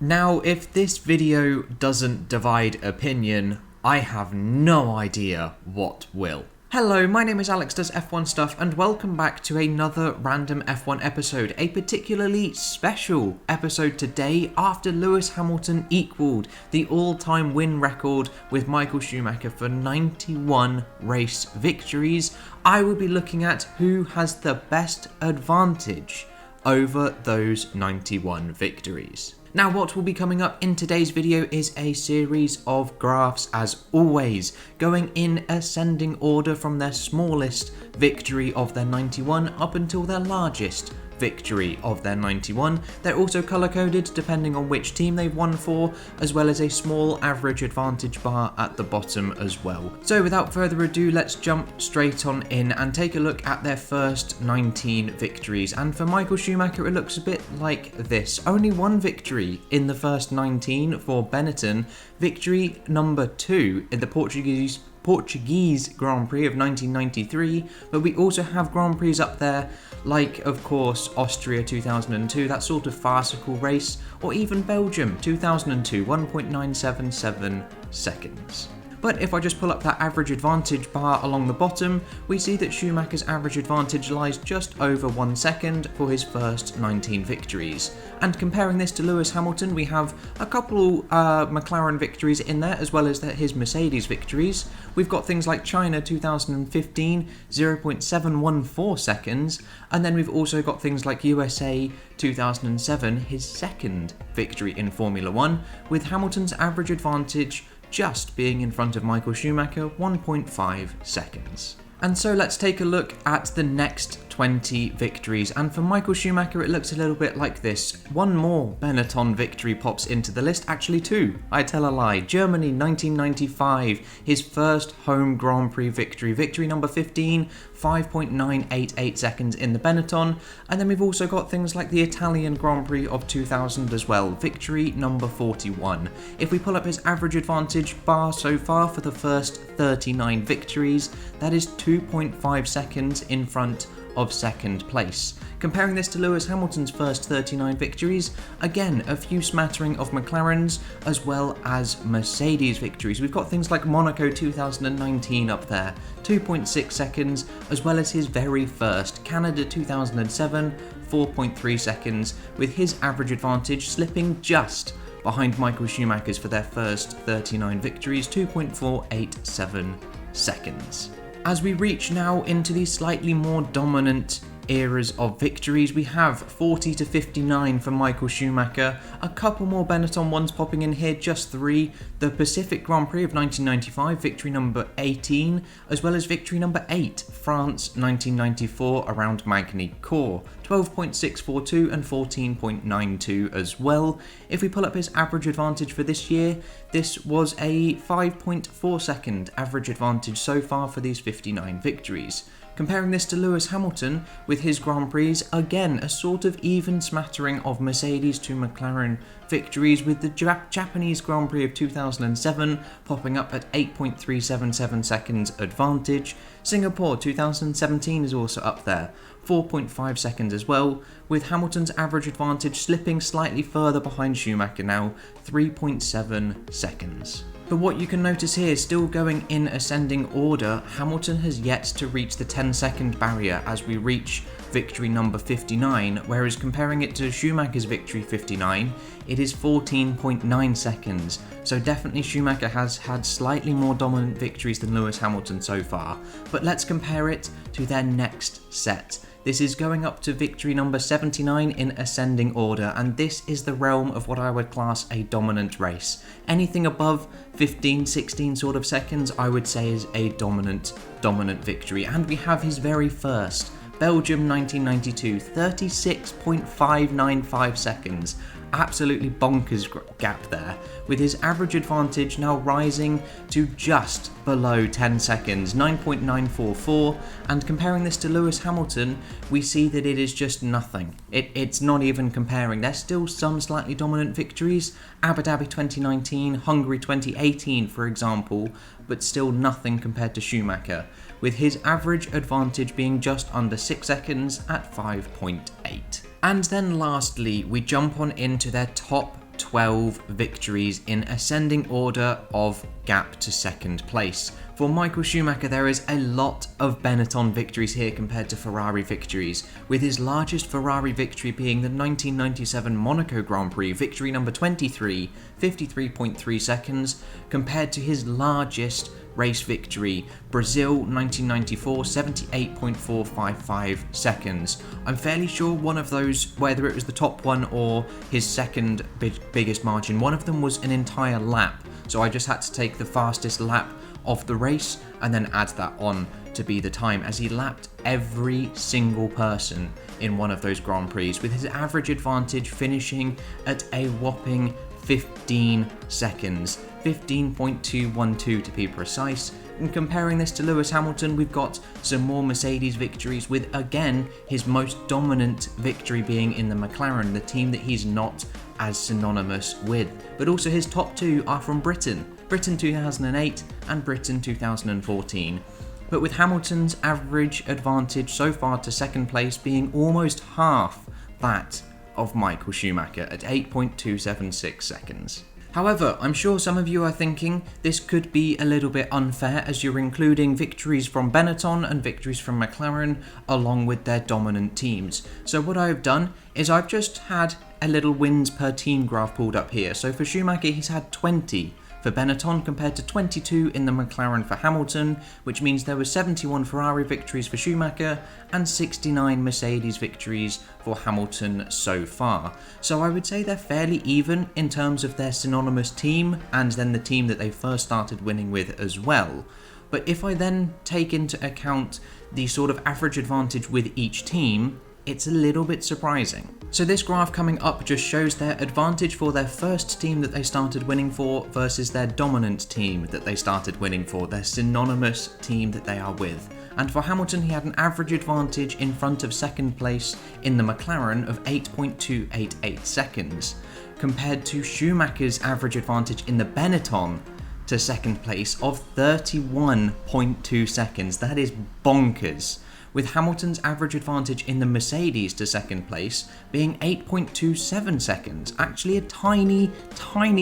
Now, if this video doesn't divide opinion, I have no idea what will. Hello, my name is Alex Does F1 Stuff, and welcome back to another random F1 episode, a particularly special episode today after Lewis Hamilton equalled the all-time win record with Michael Schumacher for 91 race victories. I will be looking at who has the best advantage over those 91 victories. Now, what will be coming up in today's video is a series of graphs, as always, going in ascending order from their smallest victory of their 91 up until their largest victory of their 91. They're also color-coded depending on which team they've won for, as well as a small average advantage bar at the bottom as well. So without further ado, let's jump straight on in and take a look at their first 19 victories. And for Michael Schumacher, it looks a bit like this. Only one victory in the first 19 for Benetton. Victory number 2 in the Portuguese Grand Prix of 1993, but we also have Grand Prix up there like, of course, Austria 2002, that sort of farcical race, or even Belgium 2002, 1.977 seconds. But if I just pull up that average advantage bar along the bottom, we see that Schumacher's average advantage lies just over 1 second for his first 19 victories. And comparing this to Lewis Hamilton, we have a couple McLaren victories in there, as well as his Mercedes victories. We've got things like China 2015, 0.714 seconds, and then we've also got things like USA 2007, his second victory in Formula 1, with Hamilton's average advantage just being in front of Michael Schumacher, 1.5 seconds. And so let's take a look at the next 20 victories, and for Michael Schumacher it looks a little bit like this. One more Benetton victory pops into the list, actually two, I tell a lie. Germany 1995, his first home Grand Prix victory, victory number 15, 5.988 seconds in the Benetton, and then we've also got things like the Italian Grand Prix of 2000 as well, victory number 41. If we pull up his average advantage bar so far for the first 39 victories, that is 2.5 seconds in front of second place. Comparing this to Lewis Hamilton's first 39 victories, again, a few smattering of McLaren's as well as Mercedes victories. We've got things like Monaco 2019 up there, 2.6 seconds, as well as his very first Canada 2007, 4.3 seconds, with his average advantage slipping just behind Michael Schumacher's for their first 39 victories, 2.487 seconds. As we reach now into the slightly more dominant eras of victories, we have 40 to 59 for Michael Schumacher, a couple more Benetton ones popping in here, just 3, the Pacific Grand Prix of 1995, victory number 18, as well as victory number 8, France 1994 around Magny-Cours, 12.642 and 14.92 as well. If we pull up his average advantage for this year, this was a 5.4 second average advantage so far for these 59 victories. Comparing this to Lewis Hamilton with his Grand Prix, again a sort of even smattering of Mercedes to McLaren victories, with the Japanese Grand Prix of 2007 popping up at 8.377 seconds advantage. Singapore 2017 is also up there, 4.5 seconds as well, with Hamilton's average advantage slipping slightly further behind Schumacher now, 3.7 seconds. But what you can notice here, still going in ascending order, Hamilton has yet to reach the 10-second barrier as we reach victory number 59, whereas comparing it to Schumacher's victory 59, it is 14.9 seconds. So definitely Schumacher has had slightly more dominant victories than Lewis Hamilton so far. But let's compare it to their next set. This is going up to victory number 79 in ascending order, and this is the realm of what I would class a dominant race. Anything above 15, 16 sort of seconds I would say is a dominant victory. And we have his very first, Belgium 1992, 36.595 seconds. Absolutely bonkers gap there, with his average advantage now rising to just below 10 seconds, 9.944, and comparing this to Lewis Hamilton, we see that it is just nothing. It's not even comparing. There's still some slightly dominant victories, Abu Dhabi 2019, Hungary 2018 for example, but still nothing compared to Schumacher, with his average advantage being just under 6 seconds at 5.8. And then lastly, we jump on into their top 12 victories in ascending order of gap to second place. For Michael Schumacher, there is a lot of Benetton victories here compared to Ferrari victories, with his largest Ferrari victory being the 1997 Monaco Grand Prix, victory number 23, 53.3 seconds, compared to his largest race victory, Brazil 1994, 78.455 seconds. I'm fairly sure one of those, whether it was the top one or his second biggest margin, one of them was an entire lap. So I just had to take the fastest lap of the race and then add that on to be the time, as he lapped every single person in one of those Grand Prix, with his average advantage finishing at a whopping 15 seconds, 15.212 to be precise. And comparing this to Lewis Hamilton, we've got some more Mercedes victories, with again his most dominant victory being in the McLaren, the team that he's not as synonymous with. But also his top two are from Britain 2008 and Britain 2014. But with Hamilton's average advantage so far to second place being almost half that of Michael Schumacher at 8.276 seconds. However, I'm sure some of you are thinking this could be a little bit unfair, as you're including victories from Benetton and victories from McLaren along with their dominant teams. So what I've done is I've just had a little wins per team graph pulled up here. So for Schumacher, he's had 20 for Benetton compared to 22 in the McLaren for Hamilton, which means there were 71 Ferrari victories for Schumacher and 69 Mercedes victories for Hamilton so far. So I would say they're fairly even in terms of their synonymous team and then the team that they first started winning with as well. But if I then take into account the sort of average advantage with each team, it's a little bit surprising. So this graph coming up just shows their advantage for their first team that they started winning for versus their dominant team that they started winning for, their synonymous team that they are with. And for Hamilton, he had an average advantage in front of second place in the McLaren of 8.288 seconds, compared to Schumacher's average advantage in the Benetton to second place of 31.2 seconds. That is bonkers. With Hamilton's average advantage in the Mercedes to second place being 8.27 seconds, actually a tiny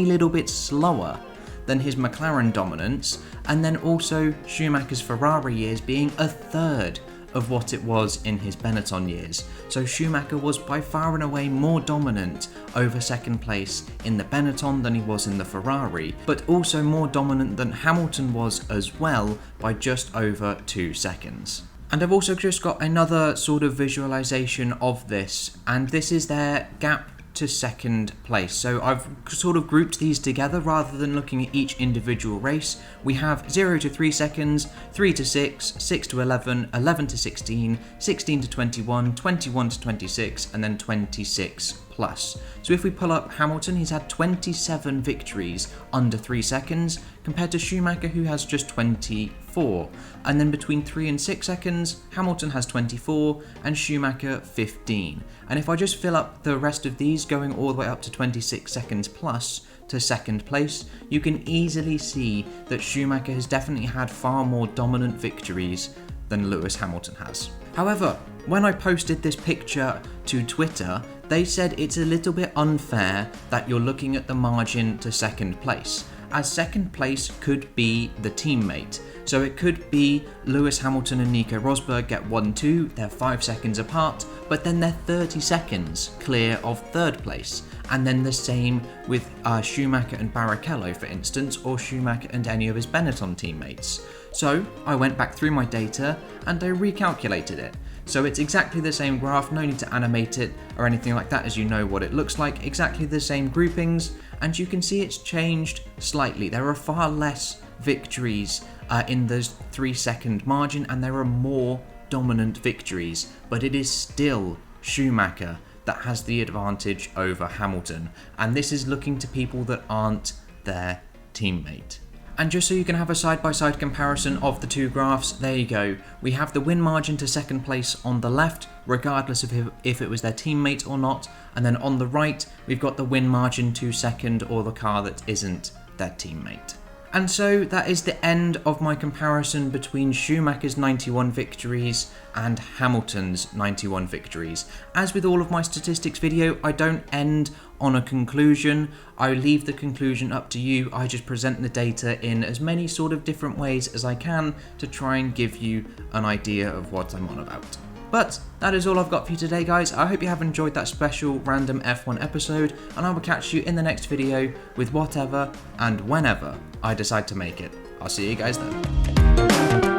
little bit slower than his McLaren dominance, and then also Schumacher's Ferrari years being a third of what it was in his Benetton years. So Schumacher was by far and away more dominant over second place in the Benetton than he was in the Ferrari, but also more dominant than Hamilton was as well by just over 2 seconds. And I've also just got another sort of visualization of this, and this is their gap to second place. So I've sort of grouped these together rather than looking at each individual race. We have 0 to 3 seconds, 3 to 6, 6 to 11, 11 to 16, 16 to 21, 21 to 26, and then 26 plus. So if we pull up Hamilton, he's had 27 victories under 3 seconds, compared to Schumacher, who has just 24. And then between 3 and 6 seconds, Hamilton has 24 and Schumacher 15. And if I just fill up the rest of these, going all the way up to 26 seconds plus to second place, you can easily see that Schumacher has definitely had far more dominant victories than Lewis Hamilton has. However, when I posted this picture to Twitter, they said it's a little bit unfair that you're looking at the margin to second place, as second place could be the teammate. So it could be Lewis Hamilton and Nico Rosberg get 1-2, they're 5 seconds apart, but then they're 30 seconds clear of third place. And then the same with Schumacher and Barrichello, for instance, or Schumacher and any of his Benetton teammates. So I went back through my data and I recalculated it. So it's exactly the same graph, no need to animate it or anything like that, as you know what it looks like, exactly the same groupings, and you can see it's changed slightly. There are far less victories in the 3 second margin, and there are more dominant victories, but it is still Schumacher that has the advantage over Hamilton, and this is looking to people that aren't their teammate. And just so you can have a side-by-side comparison of the two graphs, there you go. We have the win margin to second place on the left, regardless of if it was their teammate or not, and then on the right, we've got the win margin to second or the car that isn't their teammate. And so that is the end of my comparison between Schumacher's 91 victories and Hamilton's 91 victories. As with all of my statistics video, I don't end on a conclusion. I leave the conclusion up to you. I just present the data in as many sort of different ways as I can to try and give you an idea of what I'm on about. But that is all I've got for you today, guys. I hope you have enjoyed that special random F1 episode, and I will catch you in the next video with whatever and whenever I decide to make it. I'll see you guys then.